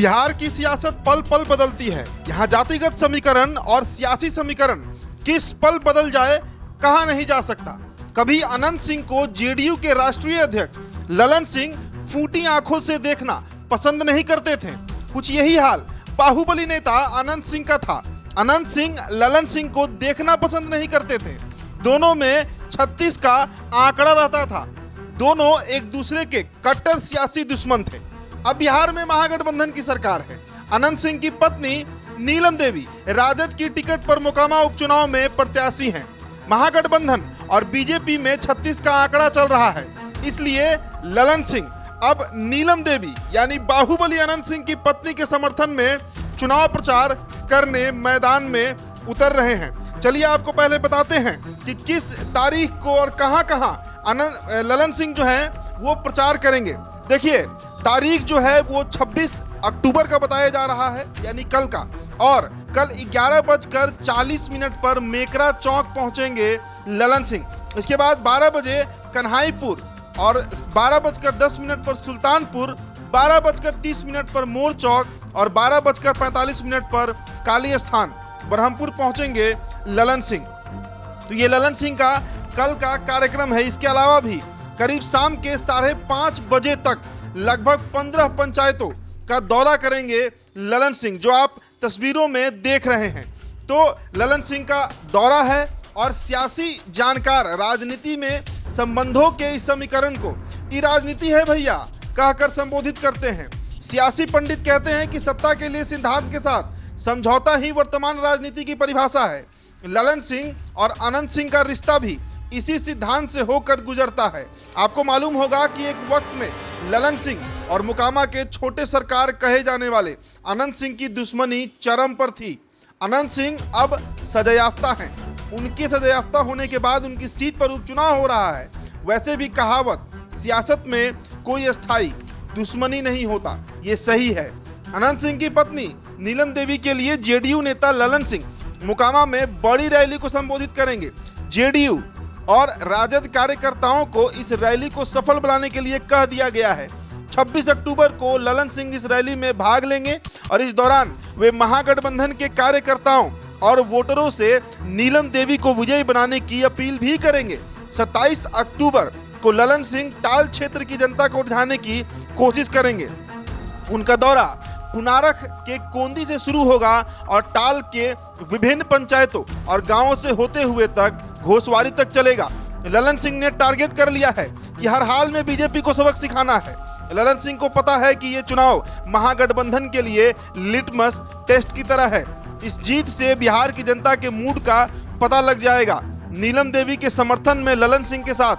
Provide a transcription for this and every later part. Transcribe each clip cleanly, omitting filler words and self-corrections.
बिहार की सियासत पल पल बदलती है। यहाँ जातिगत समीकरण और सियासी समीकरण किस पल बदल जाए कहा नहीं जा सकता। कभी अनंत सिंह को जेडीयू के राष्ट्रीय अध्यक्ष ललन सिंह फूटी आंखों से देखना पसंद नहीं करते थे। कुछ यही हाल बाहुबली नेता अनंत सिंह का था। अनंत सिंह ललन सिंह को देखना पसंद नहीं करते थे। दोनों में 36 का आंकड़ा रहता था। दोनों एक दूसरे के कट्टर सियासी दुश्मन थे। अब बिहार में महागठबंधन की सरकार है। अनंत सिंह की पत्नी नीलम देवी राजद की टिकट पर मोकामा उपचुनाव में प्रत्याशी हैं। महागठबंधन और बीजेपी में 36 का आंकड़ा चल रहा है। इसलिए ललन सिंह अब नीलम देवी यानी बाहुबली अनंत सिंह की पत्नी के समर्थन में चुनाव प्रचार करने मैदान में उतर रहे हैं। चलिए आपको पहले बताते हैं कि किस तारीख को और कहां ललन सिंह जो है वो प्रचार करेंगे। देखिए तारीख जो है वो 26 अक्टूबर का बताया जा रहा है, यानी कल का। और कल 11:40 पर मेकरा चौक पहुंचेंगे ललन सिंह। इसके बाद 12 बजे कन्हाईपुर और 12:10 पर सुल्तानपुर, 12:30 पर मोर चौक और 12:45 पर काली स्थान ब्रह्मपुर पहुंचेंगे ललन सिंह। तो ये ललन सिंह का कल का कार्यक्रम है। इसके अलावा भी करीब शाम के 5:30 बजे तक लगभग 15 पंचायतों का दौरा करेंगे ललन सिंह, जो आप तस्वीरों में देख रहे हैं। तो ललन सिंह का दौरा है और सियासी जानकार राजनीति में संबंधों के इस समीकरण को ये राजनीति है भैया कहकर संबोधित करते हैं। सियासी पंडित कहते हैं कि सत्ता के लिए सिद्धांत के साथ समझौता ही वर्तमान राजनीति की परिभाषा है। ललन सिंह और अनंत सिंह का रिश्ता भी इसी सिद्धांत से होकर गुजरता है। आपको मालूम होगा कि एक वक्त में ललन सिंह और मोकामा के छोटे सरकार कहे जाने वाले अनंत सिंह की दुश्मनी चरम पर थी। अनंत सिंह अब सजायाफ्ता हैं। उनके सजायाफ्ता होने के बाद उनकी सीट पर उपचुनाव हो रहा है। वैसे भी कहावत सियासत में कोई अस्थाई दुश्मनी नहीं होता, ये सही है। अनंत सिंह की पत्नी नीलम देवी के लिए जेडीयू नेता ललन सिंह मोकामा में बड़ी रैली को संबोधित करेंगे। जेडीयू और राजद कार्यकर्ताओं को इस रैली को सफल बनाने के लिए कह दिया गया है। 26 अक्टूबर को ललन सिंह इस रैली में भाग लेंगे और इस दौरान वे महागठबंधन के कार्यकर्ताओं और वोटरों से नीलम देवी को विजयी बनाने की अपील भी करेंगे। 27 अक्टूबर को ललन सिंह टाल क्षेत्र की जनता को रिझाने की कोशिश करेंगे। उनका दौरा पुनारख के कोंदी से शुरू होगा और टाल के विभिन्न पंचायतों और गांवों से होते हुए तक घोसवारी तक चलेगा। ललन सिंह ने टारगेट कर लिया है कि हर हाल में बीजेपी को सबक सिखाना है। ललन सिंह को पता है कि ये चुनाव महागठबंधन के लिए लिटमस टेस्ट की तरह है। इस जीत से बिहार की जनता के मूड का पता लग जाएगा। नीलम देवी के समर्थन में ललन सिंह के साथ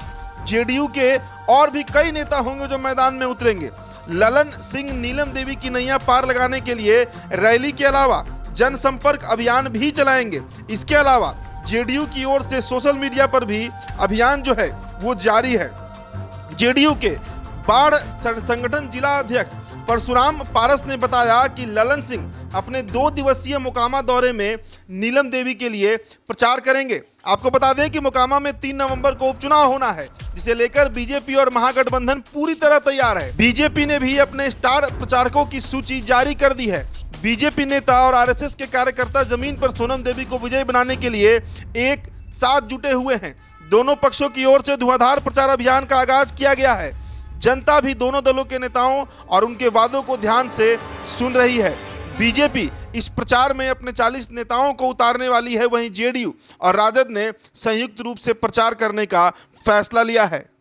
जेडीयू के और भी कई नेता होंगे जो मैदान में उतरेंगे। ललन सिंह नीलम देवी की नैया पार लगाने के लिए रैली के अलावा जनसंपर्क अभियान भी चलाएंगे। इसके अलावा जेडीयू की ओर से सोशल मीडिया पर भी अभियान जो है वो जारी है। जेडीयू के बाढ़ संगठन जिला अध्यक्ष परशुराम पारस ने बताया कि ललन सिंह अपने 2 दिवसीय मोकामा दौरे में नीलम देवी के लिए प्रचार करेंगे। आपको बता दें कि मोकामा में 3 नवंबर को उपचुनाव होना है, जिसे लेकर बीजेपी और महागठबंधन पूरी तरह तैयार है। बीजेपी ने भी अपने स्टार प्रचारकों की सूची जारी कर दी है। बीजेपी नेता और आरएसएस के कार्यकर्ता जमीन पर सोनम देवी को विजयी बनाने के लिए एक साथ जुटे हुए हैं। दोनों पक्षों की ओर से धुआंधार प्रचार अभियान का आगाज किया गया है। जनता भी दोनों दलों के नेताओं और उनके वादों को ध्यान से सुन रही है। बीजेपी इस प्रचार में अपने 40 नेताओं को उतारने वाली है, वहीं जेडीयू और राजद ने संयुक्त रूप से प्रचार करने का फैसला लिया है।